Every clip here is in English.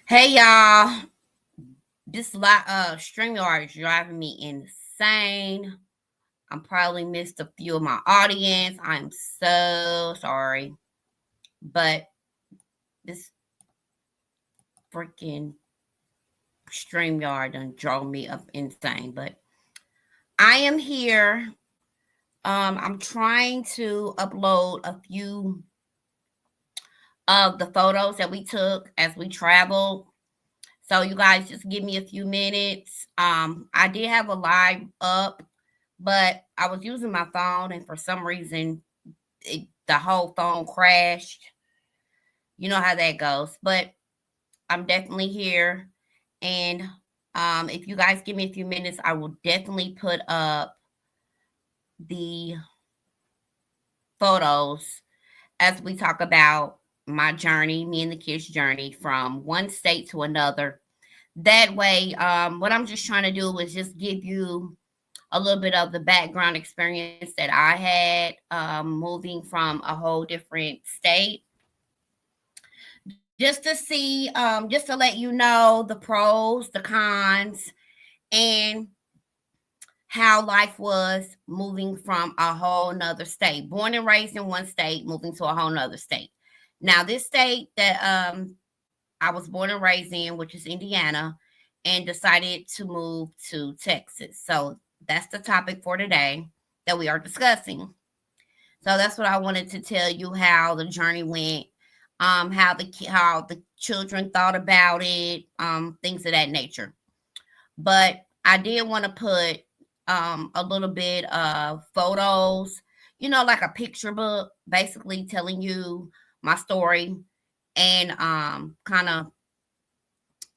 Hey y'all, this StreamYard is driving me insane. I'm probably missed a few of my audience. I'm so sorry, but this freaking StreamYard done drove me up insane. But I am here. I'm trying to upload a few of the photos that we took as we traveled. So you guys just give me a few minutes. I did have a live up, but I was using my phone, and for some reason, the whole phone crashed. You know how that goes. But I'm definitely here, and if you guys give me a few minutes, I will definitely put up the photos as we talk about my journey, me and the kids' journey from one state to another. That way, what I'm just trying to do is just give you a little bit of the background experience that I had moving from a whole different state, just to see, just to let you know the pros, the cons, and how life was moving from a whole nother state. Born and raised in one state, moving to a whole nother state. Now, this state that I was born and raised in, which is Indiana, and decided to move to Texas. So that's the topic for today that we are discussing. So that's what I wanted to tell you, how the journey went, how the children thought about it, things of that nature. But I did want to put a little bit of photos, like a picture book, basically telling you my story, and kind of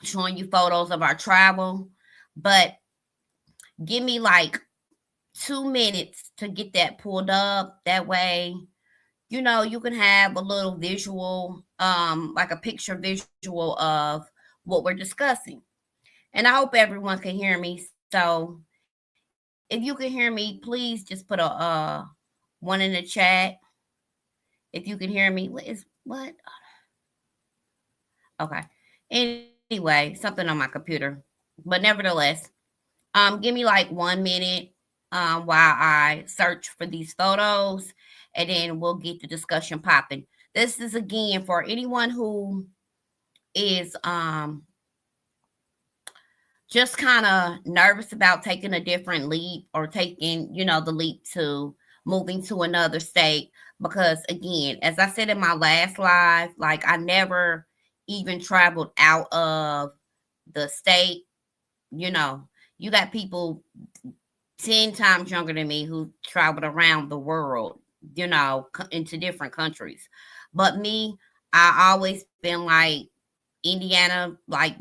showing you photos of our travel. But give me like 2 minutes to get that pulled up. That way, you can have a little visual, like a picture visual of what we're discussing. And I hope everyone can hear me. So if you can hear me, please just put a one in the chat. If you can hear me, what? Okay. Anyway, something on my computer. But nevertheless, give me like 1 minute while I search for these photos, and then we'll get the discussion popping. This is again for anyone who is just kind of nervous about taking a different leap, or taking, the leap to moving to another state. Because again, as I said in my last live, like I never even traveled out of the state. You know, you got people 10 times younger than me who traveled around the world, into different countries. But me, I always been like Indiana, like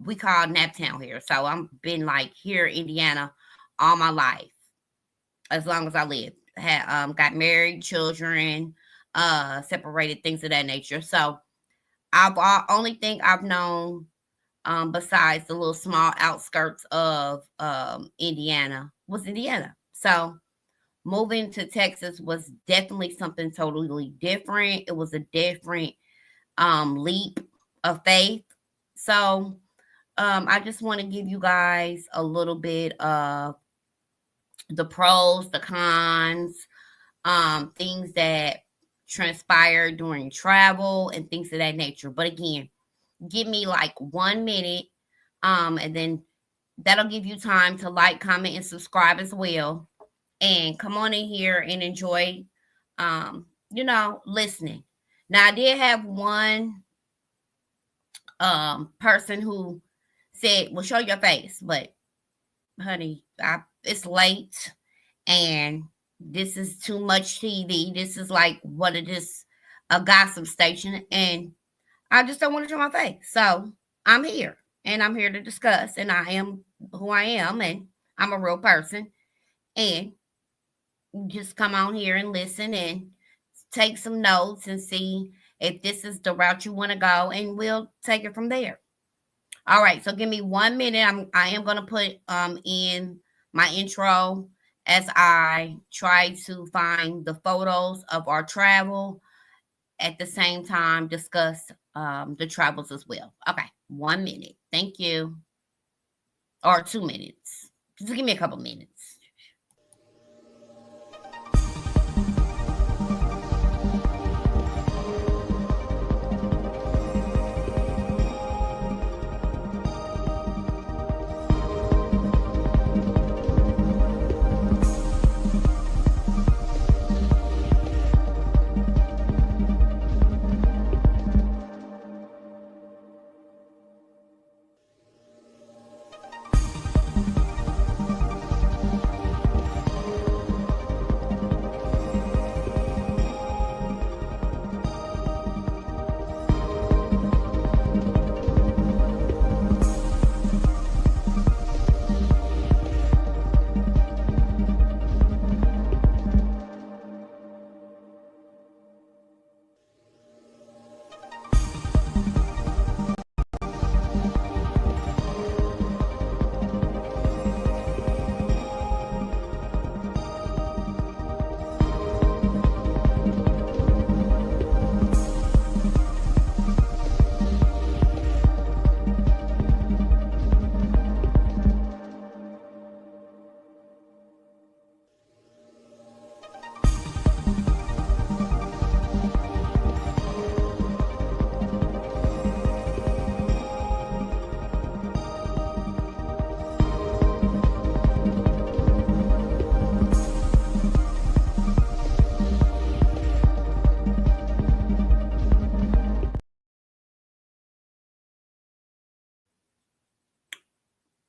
we call Naptown here. So I'm been like here in Indiana all my life, as long as I lived. Had got married, children, separated, things of that nature. So only thing I've known, besides the little small outskirts of Indiana, was Indiana. So moving to Texas was definitely something totally different. It was a different leap of faith. So I just want to give you guys a little bit of the pros, the cons, things that transpired during travel, and things of that nature. But again, give me like 1 minute, and then that'll give you time to like, comment, and subscribe as well. And come on in here and enjoy, listening. Now I did have one person who said, "Well, show your face," but honey, it's late, and this is too much TV. This is like what it is, a gossip station, and I just don't want to show my face. So I'm here, and I'm here to discuss, and I am who I am, and I'm a real person, and just come on here and listen, and take some notes, and see if this is the route you want to go, and we'll take it from there. All right, so give me 1 minute. I am gonna put in my intro as I try to find the photos of our travel, at the same time discuss the travels as well. Okay, 1 minute. Thank you. Or 2 minutes. Just give me a couple minutes.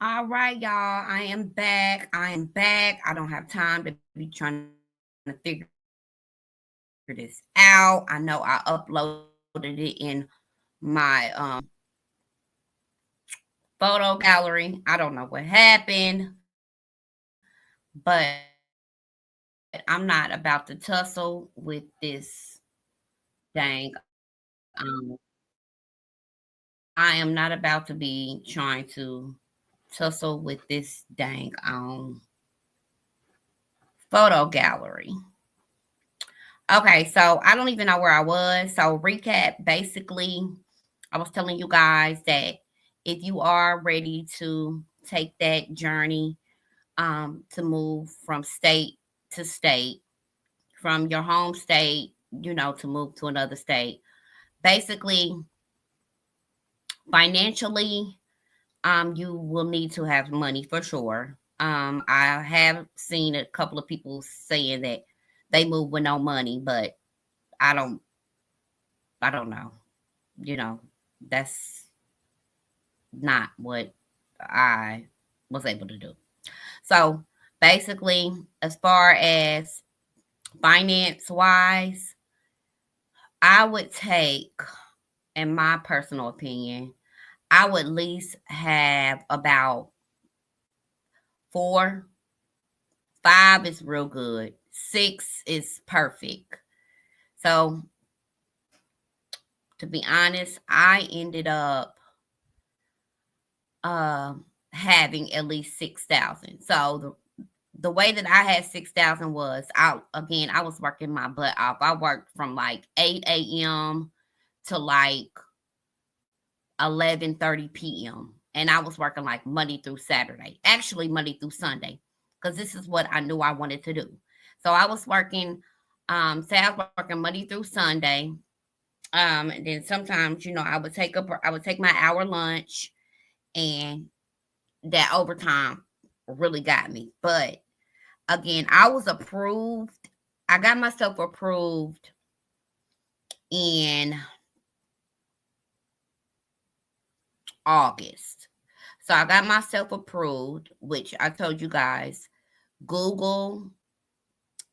All right, y'all. I am back. I am back. I don't have time to be trying to figure this out. I know I uploaded it in my photo gallery. I don't know what happened, but I'm not about to tussle with this dang I am not about to be trying to tussle with this dang photo gallery. Okay, so I don't even know where I was. So recap, basically, I was telling you guys that if you are ready to take that journey to move from state to state, from your home state, to move to another state, basically, financially, you will need to have money for sure. I have seen a couple of people saying that they move with no money, but I don't I don't know. You know, that's not what I was able to do. So basically, as far as finance wise, I would take, in my personal opinion, I would at least have about four. Five is real good. Six is perfect. So to be honest, I ended up uh, having at least 6,000. So the way that I had 6,000 was I was working my butt off. I worked from like 8 a.m. to like 11:30 p.m. And I was working like Monday through Saturday, actually Monday through Sunday, because this is what I knew I wanted to do. So I was working, say I was working Monday through Sunday. And then sometimes, I would take my hour lunch, and that overtime really got me. But again, I was approved. I got myself approved in August. So I got myself approved, which I told you guys, Google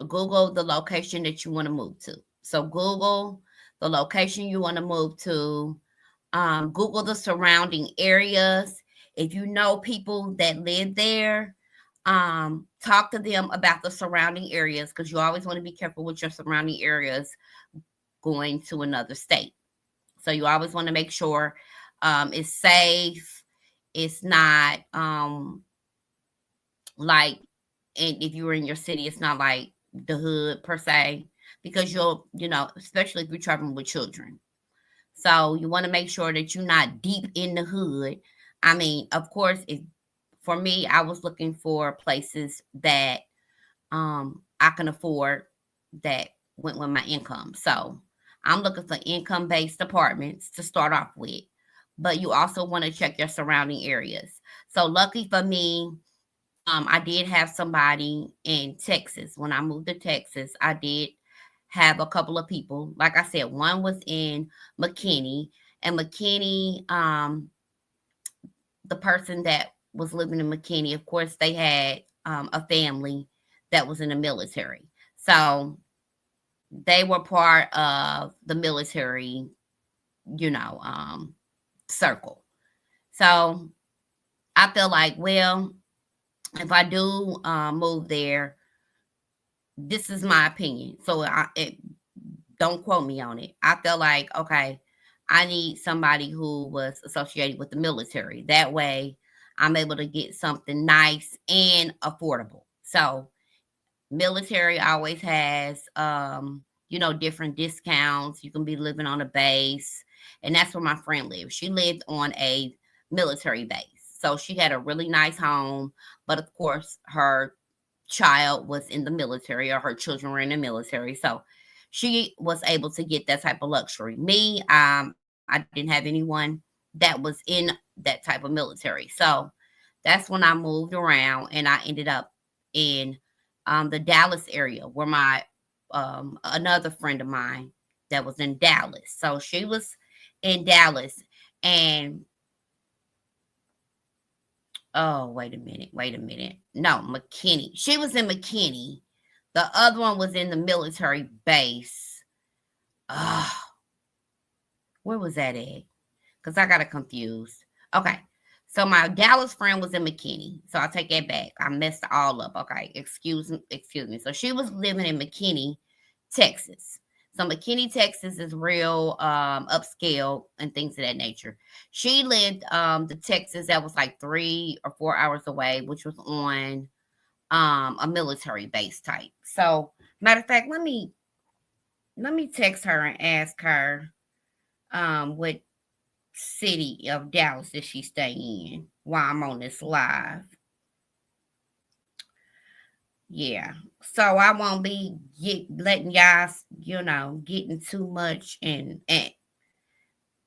Google the location that you want to move to. So Google the location you want to move to. Google the surrounding areas. If you know people that live there, talk to them about the surrounding areas, because you always want to be careful with your surrounding areas going to another state. So you always want to make sure it's safe. It's not like, and if you were in your city, it's not like the hood per se. because you'll, especially if you're traveling with children. So you want to make sure that you're not deep in the hood. I mean, of course, if for me, I was looking for places that I can afford that went with my income. So I'm looking for income based apartments to start off with. But you also want to check your surrounding areas. So lucky for me, I did have somebody in Texas. When I moved to Texas, I did have a couple of people. Like I said, one was in McKinney, and McKinney, the person that was living in McKinney, of course, they had a family that was in the military. So they were part of the military, you know, um, circle. So I feel like, well, if I do move there, this is my opinion. So don't quote me on it. I feel like, okay, I need somebody who was associated with the military. That way I'm able to get something nice and affordable. So military always has different discounts. You can be living on a base. And that's where my friend lived. She lived on a military base. So she had a really nice home, but of course her child was in the military, or her children were in the military. So she was able to get that type of luxury. Me, I didn't have anyone that was in that type of military. So that's when I moved around and I ended up in the Dallas area where my another friend of mine that was in Dallas. So she was in Dallas, and oh, wait a minute. No, McKinney. She was in McKinney. The other one was in the military base. Oh, where was that at? Because I got it confused. Okay. So my Dallas friend was in McKinney. So I'll take that back. I messed all up. Okay. Excuse me. So she was living in McKinney, Texas. So McKinney, Texas is real upscale and things of that nature. She lived the Texas that was like 3 or 4 hours away, which was on a military base type. So matter of fact, let me text her and ask her what city of Dallas did she stay in while I'm on this live. Yeah. So I won't be letting y'all, getting too much and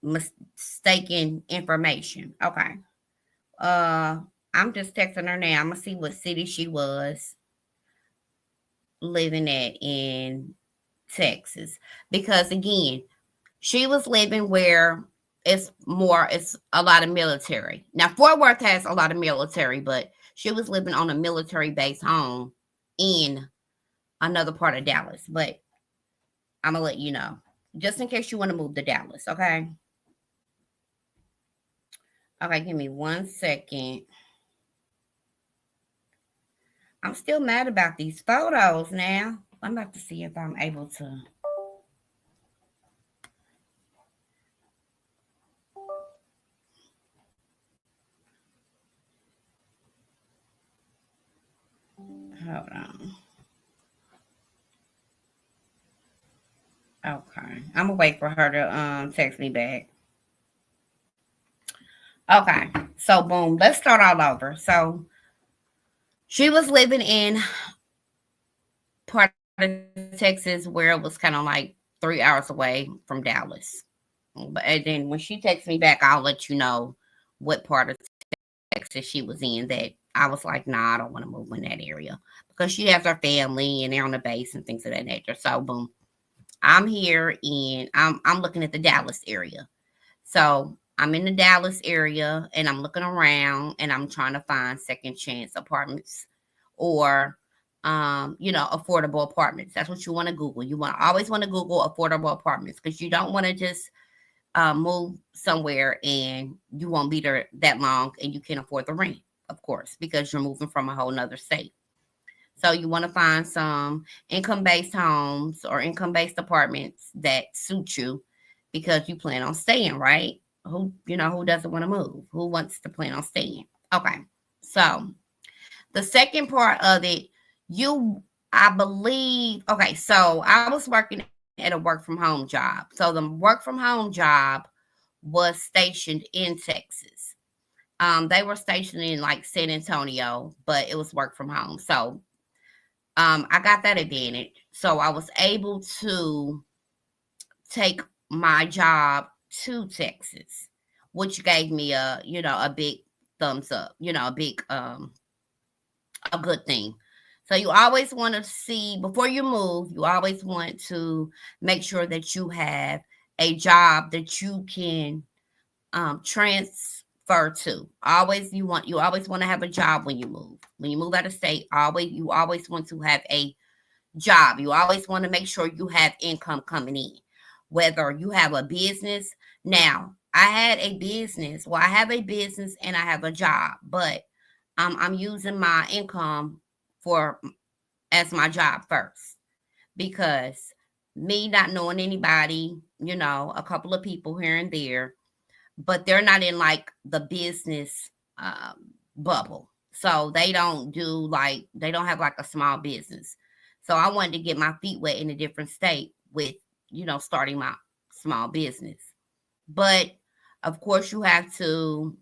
mistaken information. Okay. Uh I'm just texting her now. I'm gonna see what city she was living at in Texas. Because again, she was living where it's a lot of military. Now Fort Worth has a lot of military, but she was living on a military base home in another part of Dallas. But I'm gonna let you know. Just in case you want to move to Dallas, okay? Okay, give me 1 second. I'm still mad about these photos now. I'm about to see if I'm able to. Hold on. Okay. I'm gonna wait for her to text me back. Okay. So boom, let's start all over. So she was living in part of Texas where it was kind of like 3 hours away from Dallas. But and then when she texts me back, I'll let you know what part of Texas she was in that I was like, nah, I don't want to move in that area because she has her family and they're on the base and things of that nature. So boom, I'm here and I'm looking at the Dallas area. So I'm in the Dallas area and I'm looking around and I'm trying to find second chance apartments or affordable apartments. That's what you want to Google. You want always want to Google affordable apartments because you don't want to just move somewhere and you won't be there that long and you can't afford the rent, of course, because you're moving from a whole nother state. So you want to find some income-based homes or income-based apartments that suit you because you plan on staying, right? Who doesn't want to move? Who wants to plan on staying? Okay. So the second part of it, you I believe, okay, so I was working at a work from home job. So the work from home job was stationed in Texas. They were stationed in like San Antonio, but it was work from home. So I got that advantage. So I was able to take my job to Texas, which gave me a big thumbs up, a good thing. So you always want to see before you move, you always want to make sure that you have a job that you can transfer to. You always want to have a job when you move. When you move out of state, you always want to have a job. You always want to make sure you have income coming in, whether you have a business. Now, I have a business and I have a job, but I'm using my income for as my job first because me not knowing anybody, a couple of people here and there, but they're not in like the business bubble. So they don't have like a small business. So I wanted to get my feet wet in a different state with, starting my small business. But of course, you have to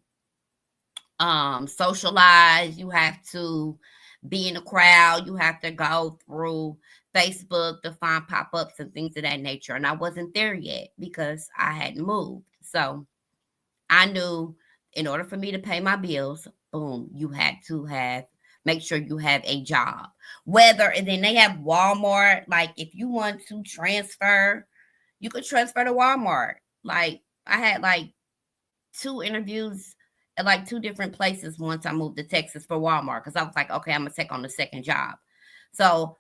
socialize, you have to be in a crowd, you have to go through Facebook to find pop ups and things of that nature. And I wasn't there yet because I hadn't moved. So I knew in order for me to pay my bills, boom, you had to make sure you have a job. And then they have Walmart. Like if you want to transfer, you could transfer to Walmart. Like I had like two interviews at like two different places once I moved to Texas for Walmart because I was like, okay, I'm gonna take on the second job. So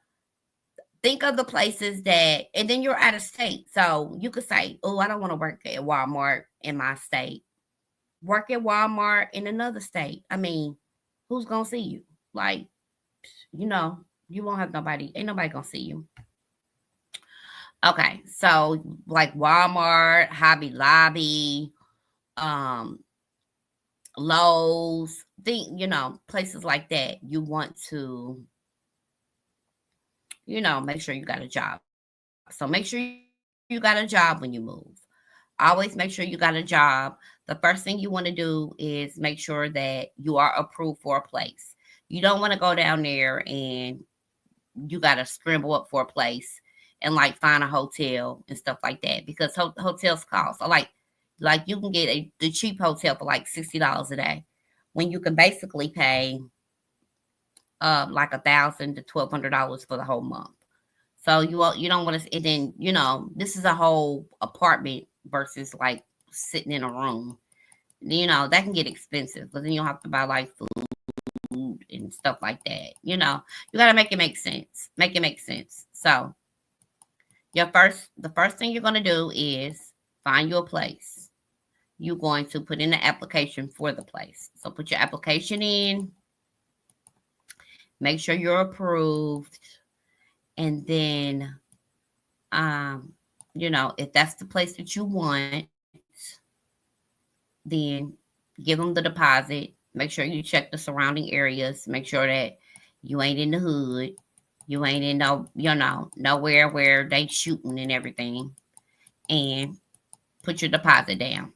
think of the places and then you're out of state. So you could say, oh, I don't want to work at Walmart in my state. Work at Walmart in another state. I mean, who's gonna see you? Like, you won't have nobody. Ain't nobody gonna see you. Okay, so like Walmart, Hobby Lobby, um, Lowe's, places like that. You want to, make sure you got a job. So make sure you got a job when you move. Always make sure you got a job. The first thing you want to do is make sure that you are approved for a place. You don't want to go down there and you got to scramble up for a place and like find a hotel and stuff like that because hotels cost. So like you can get the cheap hotel for like $60 a day when you can basically pay like $1,000 to $1,200 for the whole month. So you don't want to, and then this is a whole apartment versus like sitting in a room. That can get expensive, but then you'll have to buy like food and stuff like that. You got to make it make sense. Make it make sense. So the first thing you're gonna do is find you a place. You're going to put in the application for the place. So put your application in. Make sure you're approved, and then if that's the place that you want, then give them the deposit. Make sure you check the surrounding areas. Make sure that you ain't in the hood. You ain't in nowhere where they shooting and everything. And put your deposit down.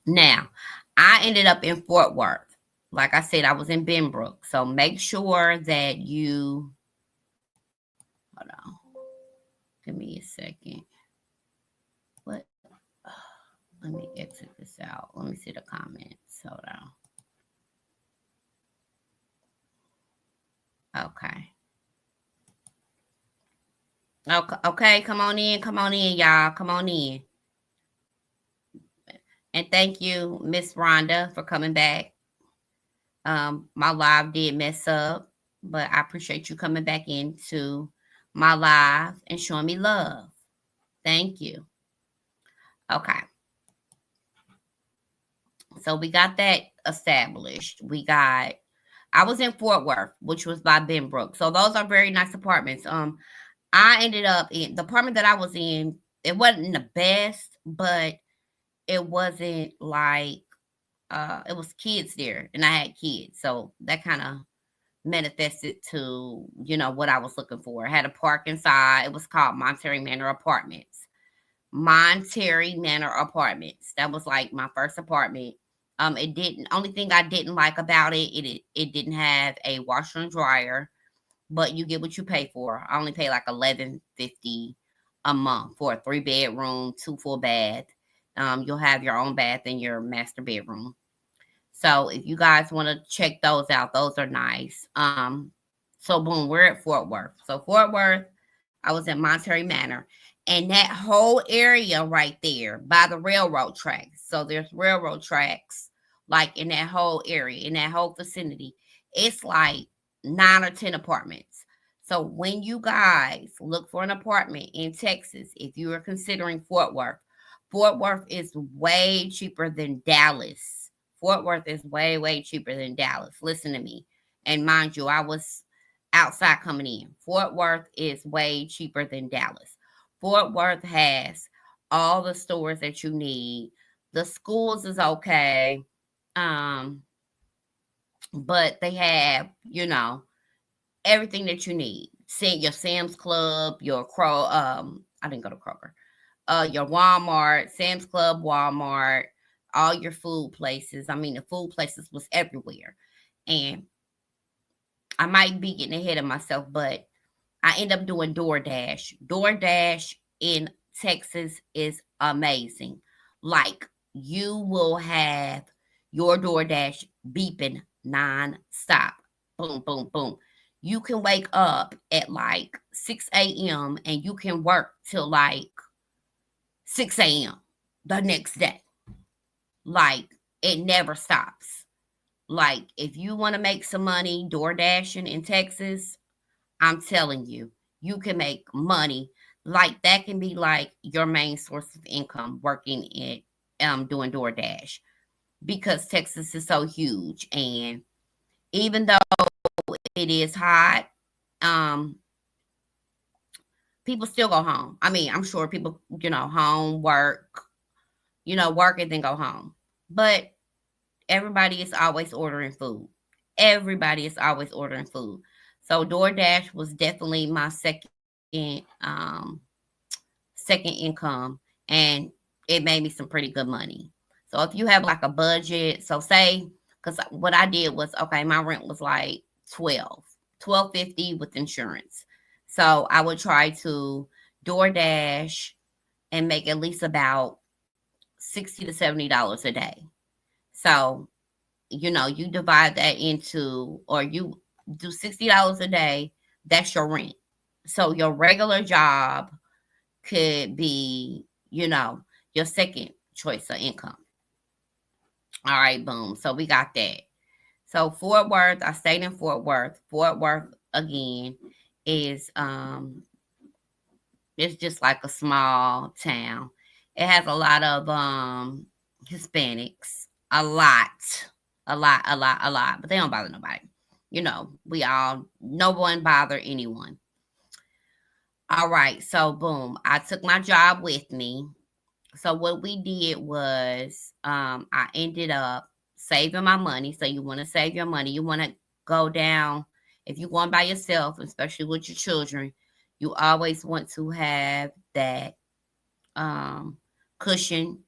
Now, I ended up in Fort Worth. Like I said, I was in Benbrook. So make sure that you hold on. Give me a second. What? Let me exit this out. Let me see the comments. Hold on. Okay. Okay, come on in, y'all. Come on in. And thank you, Miss Rhonda, for coming back. My live did mess up, but I appreciate you coming back into my live and showing me love. Thank you. Okay. So we got that established. I was in Fort Worth, which was by Benbrook. So those are very nice apartments. I ended up in the apartment that I was in. It wasn't the best, but it wasn't like it was kids there, and I had kids, so that kind of manifested to, what I was looking for. I had a park inside. It was called Monterey Manor Apartments. Monterey Manor Apartments. That was like my first apartment. It didn't. Only thing I didn't like about it didn't have a washer and dryer, but you get what you pay for. I only pay like $11.50 a month for a 3-bedroom, 2 full bath. You'll have your own bath in your master bedroom. So if you guys want to check those out, those are nice. So boom, we're at Fort Worth. So Fort Worth, I was at Monterey Manor, and that whole area right there by the railroad tracks. So there's railroad tracks like in that whole area, in that whole vicinity. It's like 9 or 10 apartments. So when you guys look for an apartment in Texas, if you are considering Fort Worth is way cheaper than Dallas. Fort Worth is way, way cheaper than Dallas. Listen to me. And mind you, I was outside coming in. Fort Worth is way cheaper than Dallas. Fort Worth has all the stores that you need. The schools is okay. Um, but they have, everything that you need. See your Sam's Club, your I didn't go to Kroger. Your Walmart, Sam's Club, Walmart, all your food places. I mean, the food places was everywhere. And I might be getting ahead of myself, but I end up doing DoorDash. DoorDash in Texas is amazing. Like, you will have your DoorDash beeping non-stop. Boom, boom, boom. You can wake up at like 6 a.m. and you can work till like 6 a.m. the next day. Like, it never stops. Like, if you want to make some money door dashing in Texas, I'm telling you, you can make money. Like, that can be like your main source of income, working at doing DoorDash, because Texas is so huge. And even though it is hot, um, people still go home. I mean, I'm sure people, home, work, work and then go home. But everybody is always ordering food. Everybody is always ordering food. So DoorDash was definitely my second income, and it made me some pretty good money. So if you have like a budget, so say, because what I did was, okay, my rent was like 12.50 with insurance. So I would try to DoorDash and make at least about $60 to $70 a day. So, you divide that into, or you do $60 a day, that's your rent. So your regular job could be, your second choice of income. All right, boom. So we got that. So Fort Worth, I stayed in Fort Worth. Fort Worth again is it's just like a small town. It has a lot of Hispanics. A lot. But they don't bother nobody. No one bother anyone. All right, so boom, I took my job with me. So what we did was, I ended up saving my money. So you want to save your money. You want to go down. If you're going by yourself, especially with your children, you always want to have that cushion.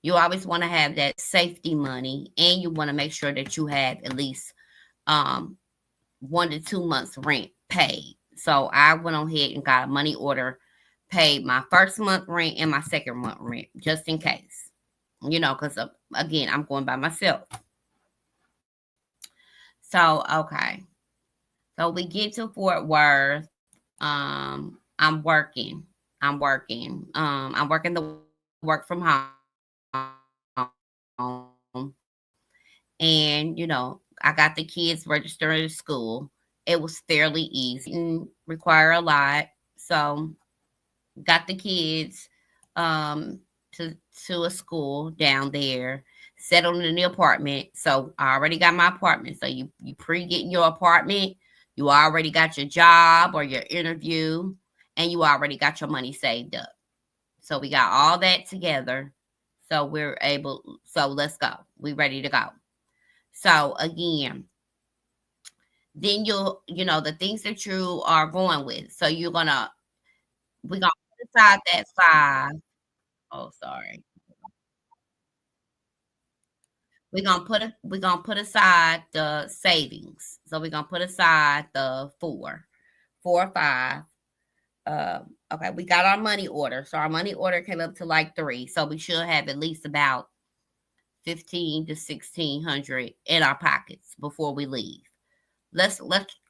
You always want to have that safety money, and you want to make sure that you have at least 1 to 2 months rent paid. So I went on ahead and got a money order, paid my first month rent and my second month rent, just in case, because again, I'm going by myself. So, okay. So we get to Fort Worth. I'm working. I'm working the work from home. And, I got the kids registered at school. It was fairly easy. Didn't require a lot. So got the kids to a school down there, settled in the apartment. So I already got my apartment. So you pre-getting your apartment, you already got your job or your interview, and you already got your money saved up. So we got all that together. So so let's go. We ready to go. So again, then the things that you are going with. So we're gonna put aside that five. Oh, sorry. We're gonna put aside the savings. So we're gonna put aside the four or five. Okay, we got our money order. So our money order came up to like three. So we should have at least about 15 to 1600 in our pockets before we leave. Let's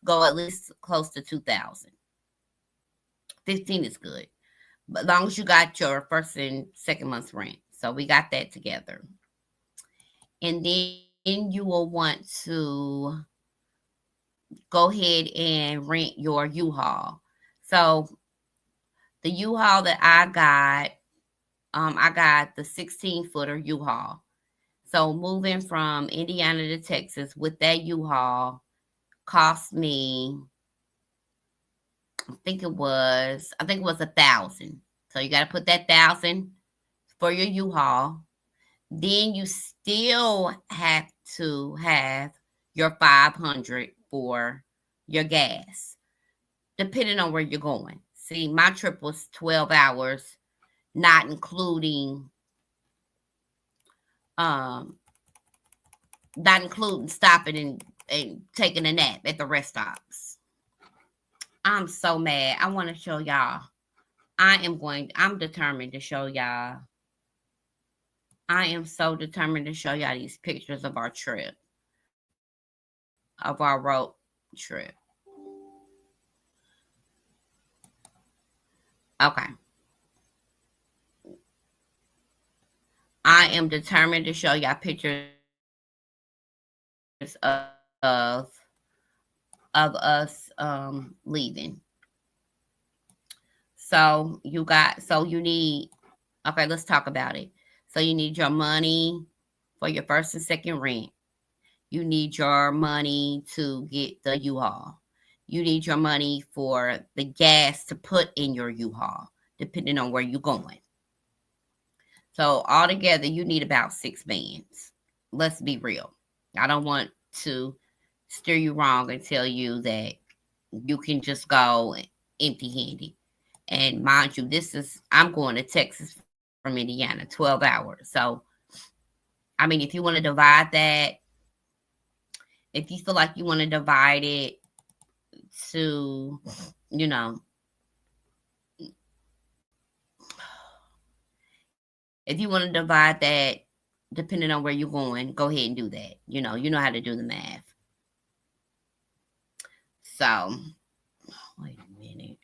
go at least close to 2000. 15 is good. But as long as you got your first and second month's rent. So we got that together. And then you will want to go ahead and rent your U-Haul. So the U-Haul that I got the 16 footer U-Haul. So moving from Indiana to Texas with that U-Haul cost me, I think it was 1,000. So you got to put that 1,000 for your U-Haul. Then you still have to have your 500 for your gas, depending on where you're going. See, my trip was 12 hours, not including um not including stopping and taking a nap at the rest stops. I'm so mad. I want to show y'all. I'm determined to show y'all. I am so determined to show y'all these pictures of our trip, of our road trip. Okay. I am determined to show y'all pictures of us leaving. So you need, okay, let's talk about it. So you need your money for your first and second rent. You need your money to get the U-Haul. You need your money for the gas to put in your U-Haul, depending on where you're going. So altogether, you need about 6 bands. Let's be real. I don't want to steer you wrong and tell you that you can just go empty-handed. And mind you, I'm going to Texas from Indiana, 12 hours. So, I mean, if you want to divide that, if you feel like you want to divide it to, you know, if you want to divide that depending on where you're going, go ahead and do that. You know how to do the math. So, wait a minute.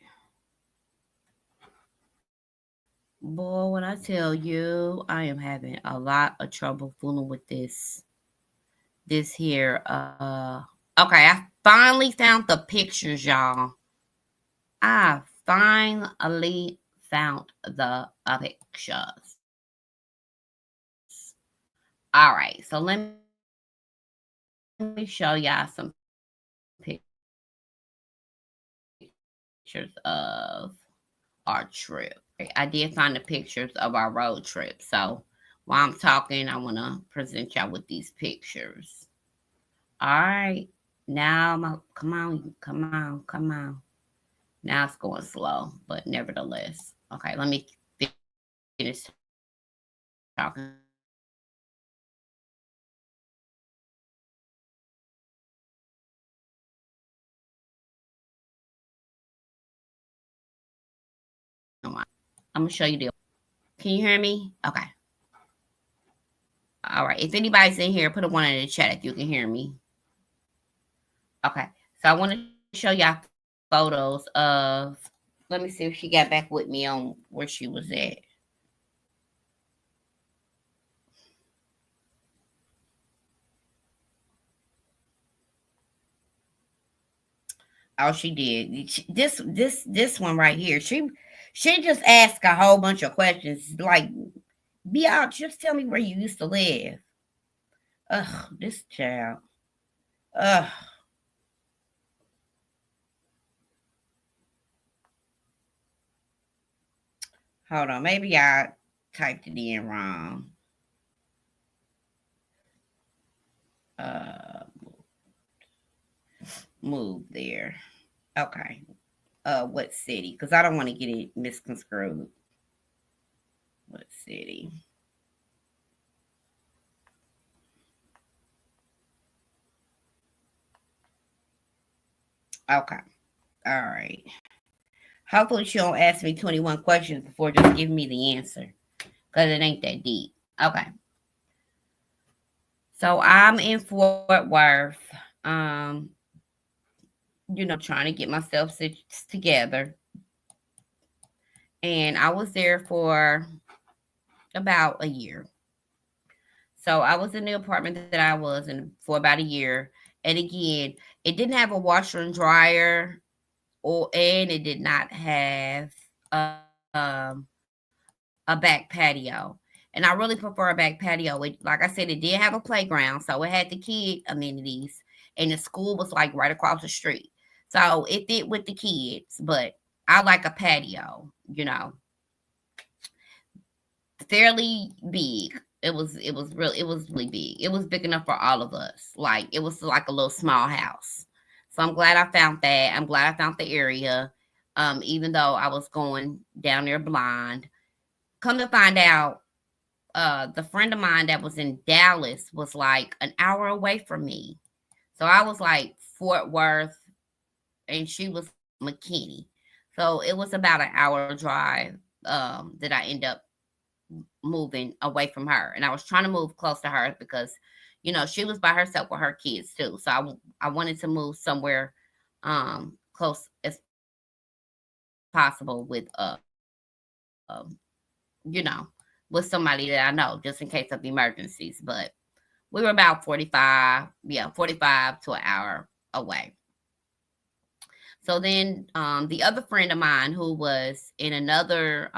Boy, when I tell you, I am having a lot of trouble fooling with this here. Okay, I finally found the pictures, y'all. I finally found the pictures. All right, so let me show y'all some pictures of our trip. I did find the pictures of our road trip. So while I'm talking, I want to present y'all with these pictures. All right. Now, come on, come on, come on. Now it's going slow, but nevertheless. Okay, let me finish talking. I'm gonna show you the. Can you hear me? Okay. All right. If anybody's in here, put a one in the chat if you can hear me. Okay. So I want to show y'all photos of. Let me see if she got back with me on where she was at. Oh, she did. This one right here. She just asked a whole bunch of questions. Like, be out. Just tell me where you used to live. Ugh, this child. Ugh. Hold on. Maybe I typed it in wrong. Uh. move there. Okay. What city? Because I don't want to get it misconstrued. What city? Okay. All right. Hopefully she don't ask me 21 questions before just giving me the answer. Because it ain't that deep. Okay. So I'm in Fort Worth. Um, trying to get myself together. And I was there for about a year. So I was in the apartment that I was in for about a year. And again, it didn't have a washer and dryer, and it did not have um, a back patio. And I really prefer a back patio. Like I said, it did have a playground, so it had the kid amenities, and the school was like right across the street. So it fit with the kids, but I like a patio, fairly big. It was really big. It was big enough for all of us. Like it was like a little small house. So I'm glad I found that. I'm glad I found the area. Even though I was going down there blind. Come to find out, the friend of mine that was in Dallas was like an hour away from me. So I was like Fort Worth and she was McKinney. So it was about an hour drive that I ended up moving away from her. And I was trying to move close to her because, she was by herself with her kids too. So I wanted to move somewhere close as possible with somebody that I know just in case of emergencies. But we were about 45 to an hour away. So then the other friend of mine who was in another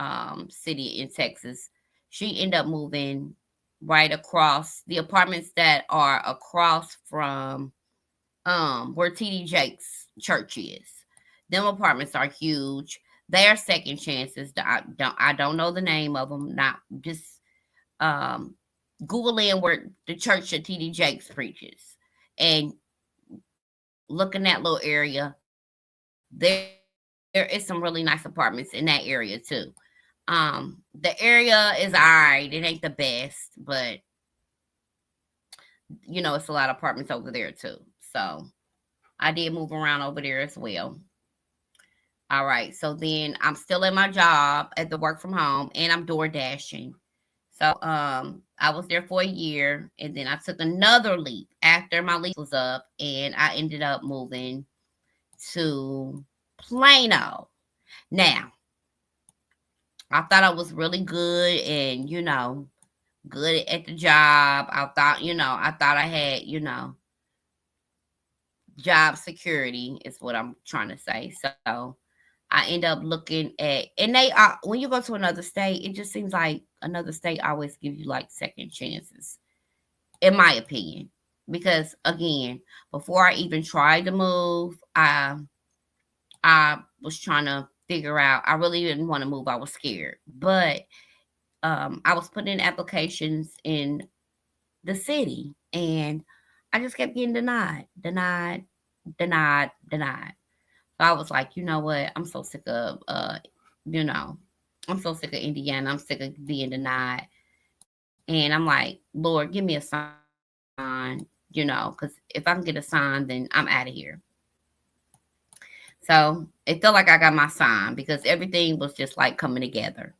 city in Texas, she ended up moving right across the apartments that are across from where TD Jakes church is. Them apartments are huge. They are second chances. I don't know the name of them. Not just um Google in where the church that TD Jakes preaches, and look in that little area. There is some really nice apartments in that area too. The area is alright. It ain't the best, but it's a lot of apartments over there too. So I did move around over there as well. All right. So then I'm still at my job at the work from home and I'm door dashing. So I was there for a year and then I took another leap after my lease was up and I ended up moving to Plano. Now, I thought I was really good and, good at the job. I thought I had, job security is what I'm trying to say. So I end up looking at, and they are, when you go to another state, it just seems like another state always gives you like second chances, in my opinion. Because again, before I even tried to move, I was trying to figure out. I really didn't want to move. I was scared, but I was putting in applications in the city, and I just kept getting denied, denied, denied, denied. So I was like, you know what? You know, I'm so sick of Indiana. I'm sick of being denied. And I'm like, Lord, give me a sign, because if I can get a sign, then I'm out of here. So it felt like I got my sign because everything was just like coming together.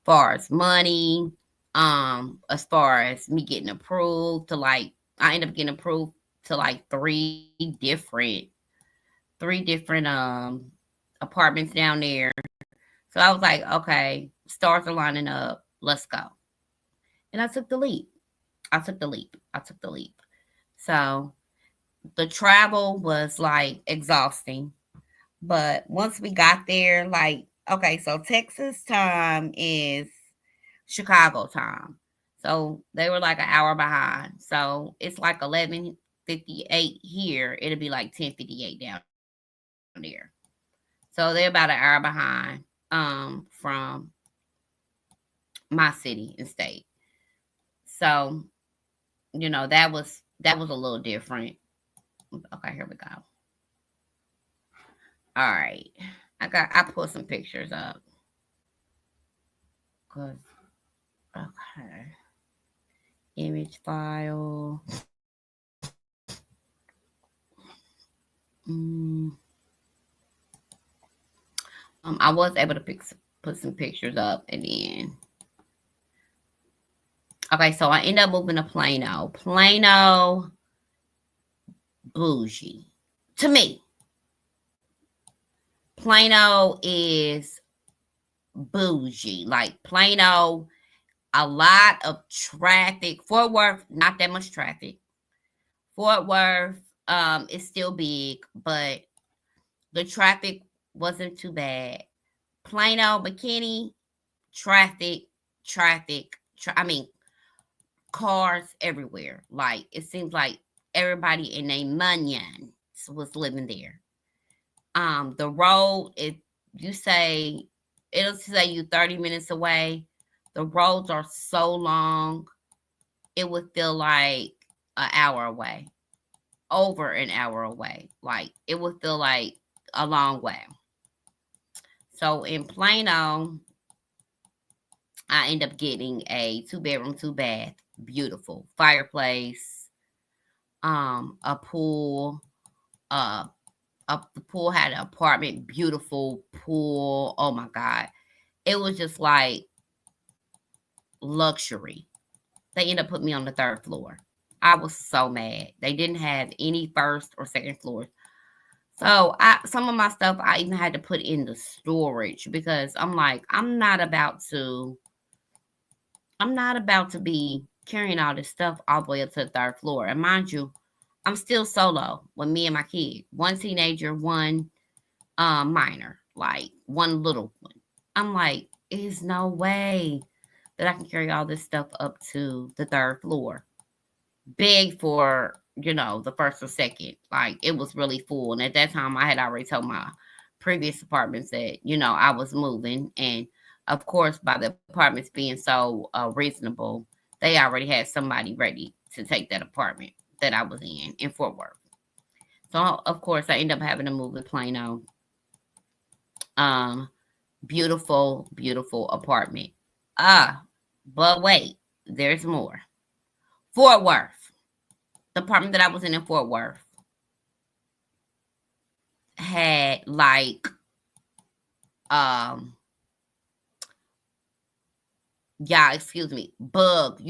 Far as money, as far as me getting approved to like, I ended up getting approved to like three different apartments down there. So I was like, okay, stars are lining up. Let's go. And I took the leap. I took the leap. I took the leap. So the travel was like exhausting. But once we got there, like, okay, so Texas time is Chicago time. So they were like an hour behind. So it's like 11:58 here. It'll be like 10:58 down there. So they're about an hour behind from my city and state. So, that was a little different. Okay, here we go. All right. I put some pictures up. Cause okay. Image file. Mm, I was able to put some pictures up, and then okay, so I ended up moving to Plano. Plano, bougie. To me, Plano is bougie. Like Plano, a lot of traffic. Fort Worth, not that much traffic. Fort Worth, is still big, but the traffic wasn't too bad. Plano, McKinney, traffic, I mean, cars everywhere. Like it seems like everybody in a munyon was living there. The road, if you say it'll say you 30 minutes away, the roads are so long, it would feel like an hour away, over an hour away. Like it would feel like a long way. So in Plano, I end up getting a 2 bedroom, 2 bath, beautiful fireplace, a pool, uh, the pool had an apartment, beautiful pool. Oh my god, it was just like luxury. They ended up putting me on the third floor. I was so mad. They didn't have any first or second floors. So I some of my stuff I even had to put in the storage because I'm like, I'm not about to be carrying all this stuff all the way up to the third floor. And mind you, I'm still solo with me and my kid. One teenager, one minor, like one little one. I'm like, there's no way that I can carry all this stuff up to the third floor. Big for, the first or second. Like it was really full. And at that time I had already told my previous apartments that, I was moving. And of course, by the apartments being so reasonable, they already had somebody ready to take that apartment that I was in Fort Worth. So of course I ended up having to move to Plano. Um, beautiful, beautiful apartment. Ah, but wait, there's more. Fort Worth. The apartment that I was in Fort Worth had like um yeah, excuse me, bug.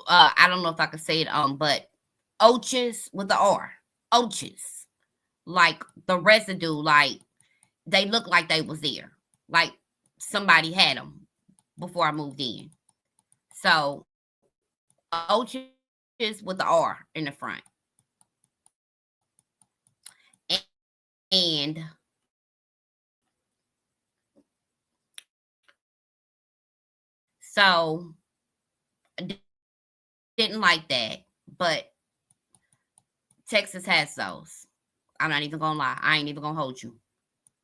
I don't know if I could say it but oches with the R. Oches. Like the residue, like they look like they was there. Like somebody had them before I moved in. So oches with the R in the front. And so didn't like that, but Texas has those. I'm not even gonna lie. I ain't even gonna hold you.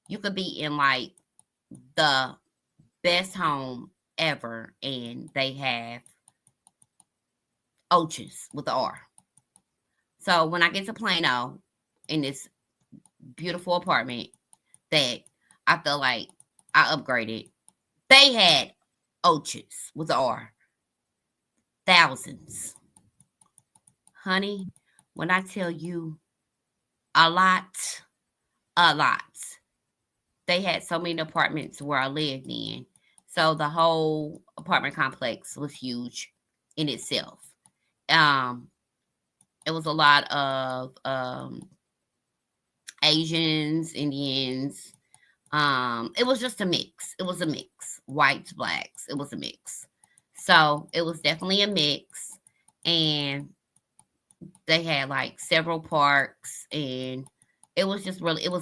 You could be in like the best home ever and they have Oches with the R. So when I get to Plano in this beautiful apartment that I felt like I upgraded, they had Oches with the R. Thousands. Honey, when I tell you a lot, a lot. They had so many apartments where I lived in. So the whole apartment complex was huge in itself. Um, it was a lot of Asians, Indians. It was just a mix. It was a mix. Whites, blacks. It was a mix. So it was definitely a mix. And they had like several parks and it was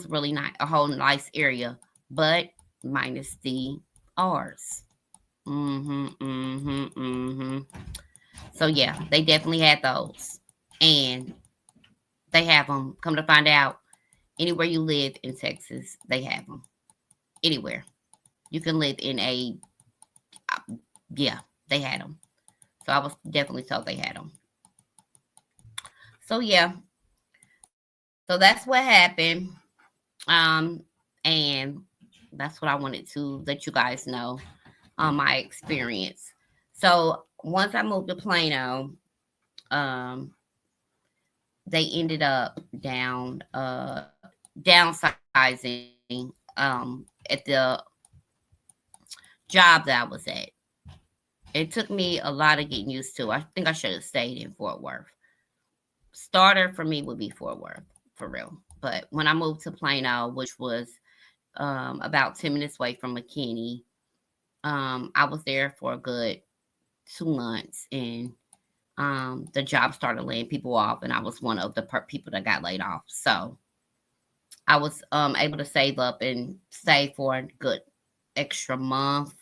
really nice, a whole nice area, but minus the R's. Mm-hmm, mm-hmm, mm-hmm. So yeah, they definitely had those. And they have them. Come to find out, anywhere you live in Texas, they have them. Anywhere. You can live in yeah, they had them. So I was definitely told they had them. So yeah, so that's what happened. Um, and that's what I wanted to let you guys know on my experience. So once I moved to Plano, um, they ended up downsizing at the job that I was at. It took me a lot of getting used to. I think I should have stayed in Fort Worth. Starter for me would be Fort Worth for real. But when I moved to Plano, which was about 10 minutes away from McKinney, I was there for a good 2 months, and the job started laying people off, and I was one of the people that got laid off. So I was able to save up and stay for a good extra month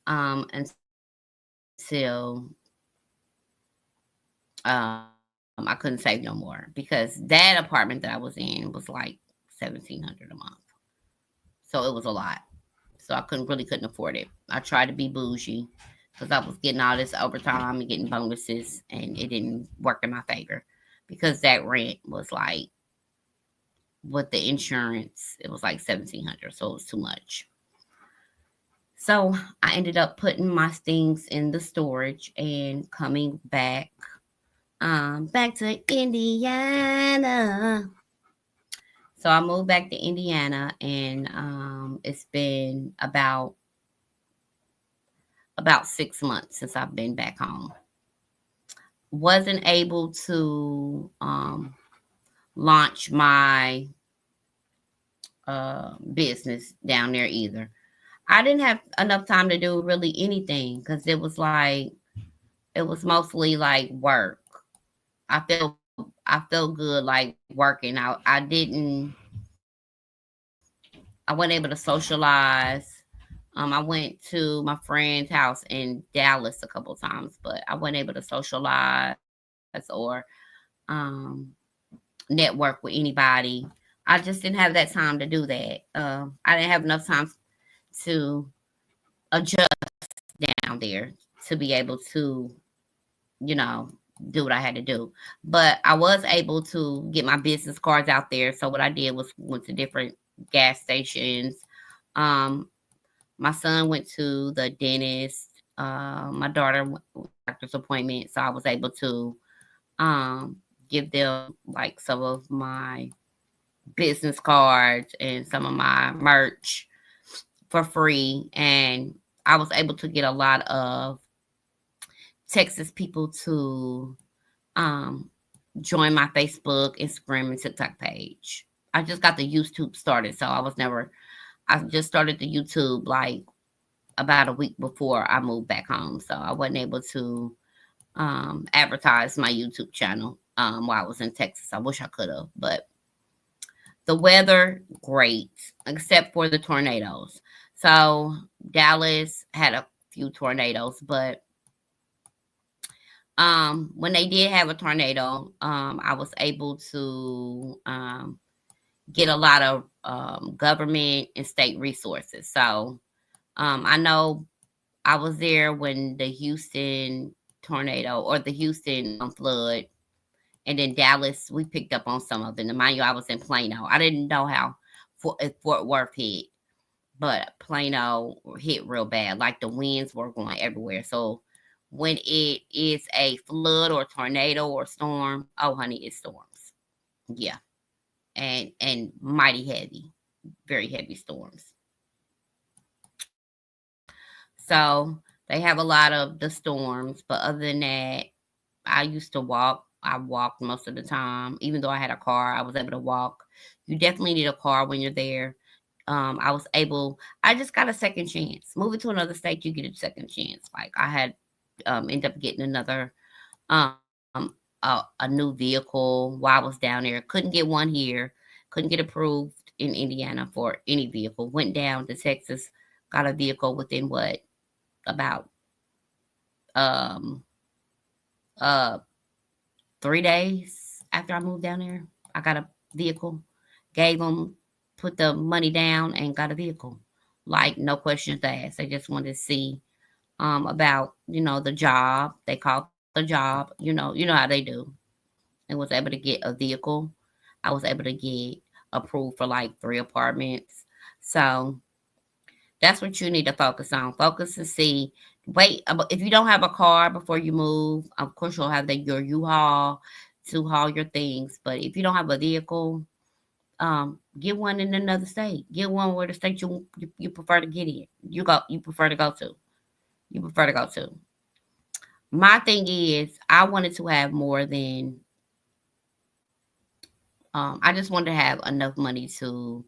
until I couldn't save no more because that apartment that I was in was like 1,700 a month, so it was a lot. So I couldn't afford it. I tried to be bougie because I was getting all this overtime and getting bonuses, and it didn't work in my favor because that rent was like with the insurance, it was like 1,700, so it was too much. So I ended up putting my things in the storage and coming back to Indiana. So I moved back to Indiana, and it's been about 6 months since I've been back home. Wasn't able to launch my business down there either. I didn't have enough time to do really anything because it was mostly like work. I felt good like working. I didn't I wasn't able to socialize. I went to my friend's house in Dallas a couple times, but I wasn't able to socialize or um, network with anybody. I just didn't have that time to do that. I didn't have enough time to adjust down there to be able to, you know, do what I had to do. But I was able to get my business cards out there. So what I did was went to different gas stations. Um, my son went to the dentist. My daughter went to doctor's appointment, so I was able to um, give them like some of my business cards and some of my merch for free, and I was able to get a lot of Texas people to um, join my Facebook, Instagram, and TikTok page. I just got the YouTube started, so I just started the YouTube like about a week before I moved back home. So I wasn't able to advertise my YouTube channel while I was in Texas. I wish I could have, but the weather, great, except for the tornadoes. So Dallas had a few tornadoes, but when they did have a tornado, I was able to get a lot of government and state resources. So I know I was there when the Houston tornado or the Houston flood, and then Dallas, we picked up on some of it. And mind you, I was in Plano. I didn't know how Fort Worth hit, but Plano hit real bad. Like the winds were going everywhere. So when it is a flood or tornado or storm, oh honey, it storms. Yeah, and mighty heavy, very heavy storms. So they have a lot of the storms, but other than that, I used to walk. I walked most of the time. Even though I had a car, I was able to walk. You definitely need a car when you're there. I just got a second chance. Moving to another state, you get a second chance. Like I had end up getting another a new vehicle while I was down there. Couldn't get one here. Couldn't get approved in Indiana for any vehicle. Went down to Texas, got a vehicle within what about um uh 3 days after I moved down there. I got a vehicle, gave them, put the money down, and got a vehicle. Like no questions asked. They just wanted to see about the job. They called the job. You know how they do. And was able to get a vehicle. I was able to get approved for like 3 apartments. So that's what you need to focus on. Focus to see. Wait, if you don't have a car before you move, of course you'll have your U-Haul to haul your things. But if you don't have a vehicle, get one in another state. Get one where the state you prefer to get in. You prefer to go to. You prefer to go to. My thing is, I wanted to have more than. I just wanted to have enough money to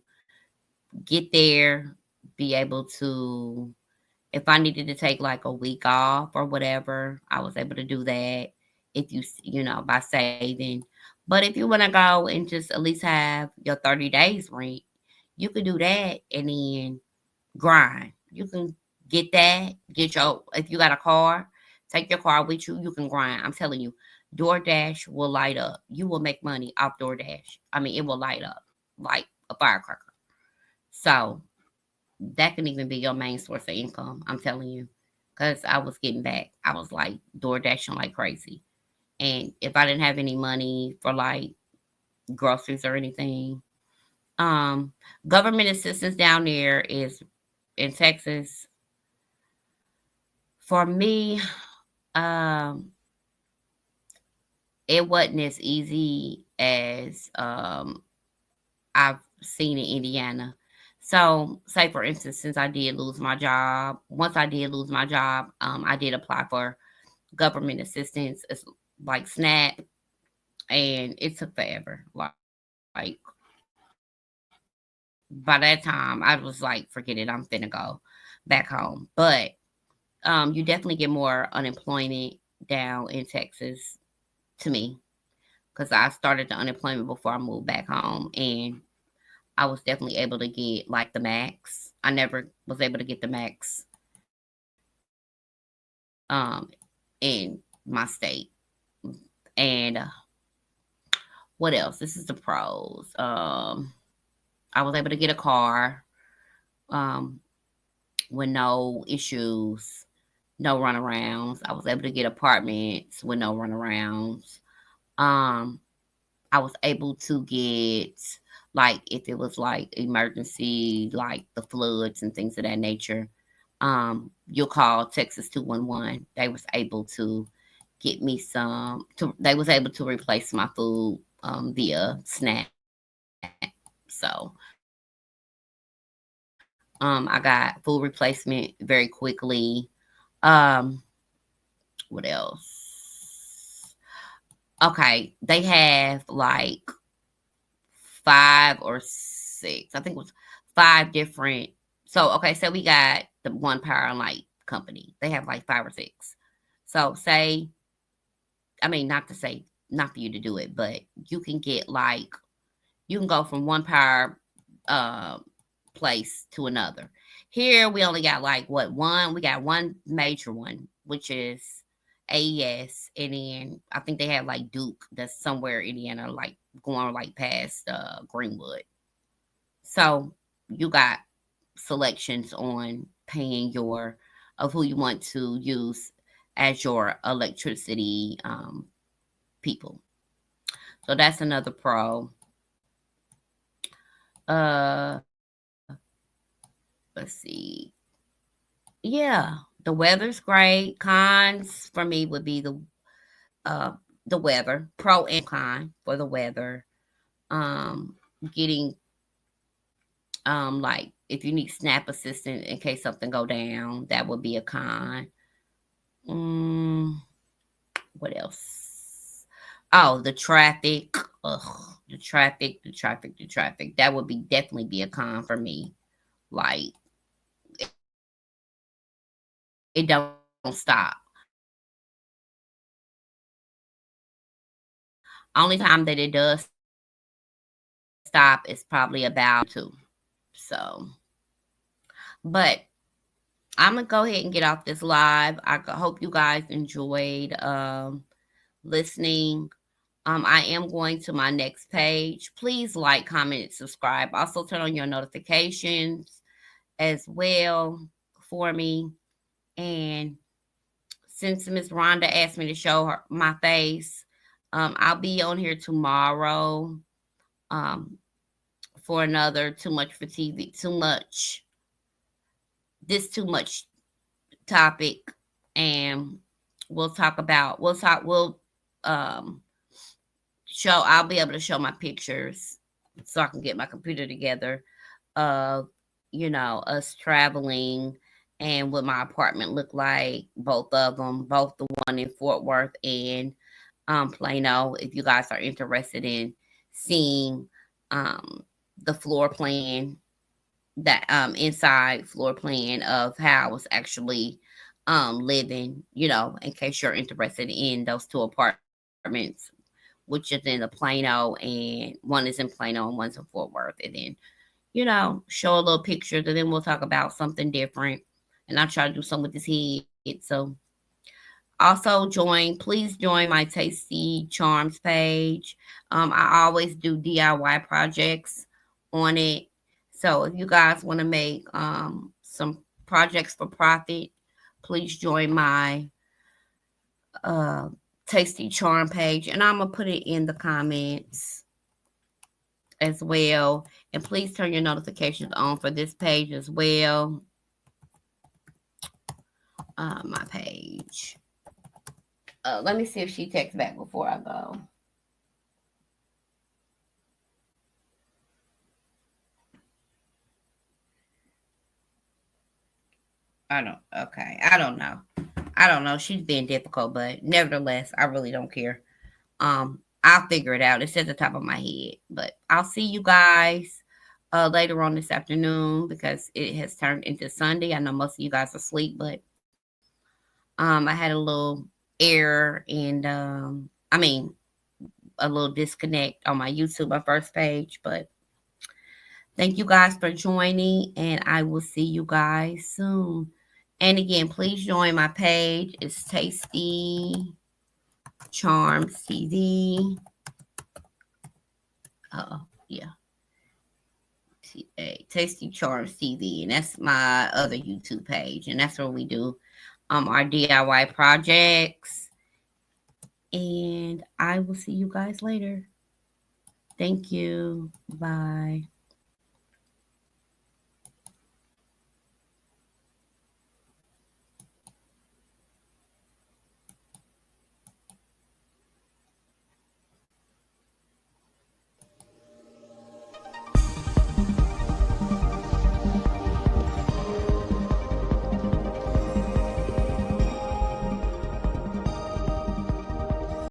get there, be able to. If I needed to take like a week off or whatever, I was able to do that. If by saving. But if you want to go and just at least have your 30 days rent, you could do that and then grind. You can get that, if you got a car, take your car with you, you can grind. I'm telling you, DoorDash will light up. You will make money off DoorDash. I mean, it will light up like a firecracker. So that can even be your main source of income. I'm telling you, because I was getting back. I was like door dashing like crazy, and if I didn't have any money for like groceries or anything, um, government assistance down there is in Texas. For me, um, it wasn't as easy as I've seen in Indiana. So, say for instance, since I did lose my job, once I did lose my job, I did apply for government assistance. It's like SNAP, and it took forever. Like by that time, I was like, forget it, I'm finna go back home. But you definitely get more unemployment down in Texas to me because I started the unemployment before I moved back home, and I was definitely able to get like the max. I never was able to get the max in my state. And what else? This is the pros. I was able to get a car um, with no issues, no runarounds. I was able to get apartments with no runarounds. Um, I was able to get like if it was like emergency, like the floods and things of that nature. You'll call Texas 211. They was able to get me some. They was able to replace my food via SNAP. So I got food replacement very quickly. Um, what else? Okay, they have like 5 or 6. I think it was 5 different. So okay, so we got the one power and light company. They have like 5 or 6. So say, I mean, not to say not for you to do it, but you can get like you can go from one power uh, place to another. Here we only got like what one? We got one major one, which is AES, and then I think they have like Duke that's somewhere in Indiana, like going like past Greenwood. So you got selections on paying your of who you want to use as your electricity people. So that's another pro. Uh, let's see. Yeah, the weather's great. Cons for me would be uh the weather. Pro and con for the weather. Um, getting like if you need SNAP assistance in case something go down, that would be a con. Mm, what else? Oh, the traffic. Ugh, the traffic. That would be definitely be a con for me. Like it don't stop. Only time that it does stop is probably about 2. So, but I'm gonna go ahead and get off this live. Hope you guys enjoyed listening. I am going to my next page. Please like, comment, subscribe. Also turn on your notifications as well for me. And since Miss Rhonda asked me to show her my face, I'll be on here tomorrow. Um, for another too much for TV, too much topic, and we'll um I'll be able to show my pictures so I can get my computer together of us traveling and what my apartment looked like, both of them, both the one in Fort Worth and Plano. If you guys are interested in seeing um the floor plan, that inside floor plan of how I was actually living, in case you're interested in those two apartments, which is in the Plano, and one is in Plano and one's in Fort Worth. And then, show a little pictures, and then we'll talk about something different. And I'll try to do something with this head. So also please join my Tasty Charms page. I always do DIY projects on it. So if you guys want to make some projects for profit, please join my uh, Tasty Charm page, and I'm gonna put it in the comments as well. And please turn your notifications on for this page as well. My page. Let me see if she texts back before I go. I don't know. I don't know. She's being difficult, but nevertheless, I really don't care. I'll figure it out. It's at the top of my head. But I'll see you guys later on this afternoon because it has turned into Sunday. I know most of you guys are asleep, but I had a little error and a little disconnect on my YouTube, my first page. But thank you guys for joining, and I will see you guys soon. And again, please join my page. It's Tasty Charms TV. Yeah. Tasty Charms TV, and that's my other YouTube page, and that's where we do our DIY projects. And I will see you guys later. Thank you. Bye.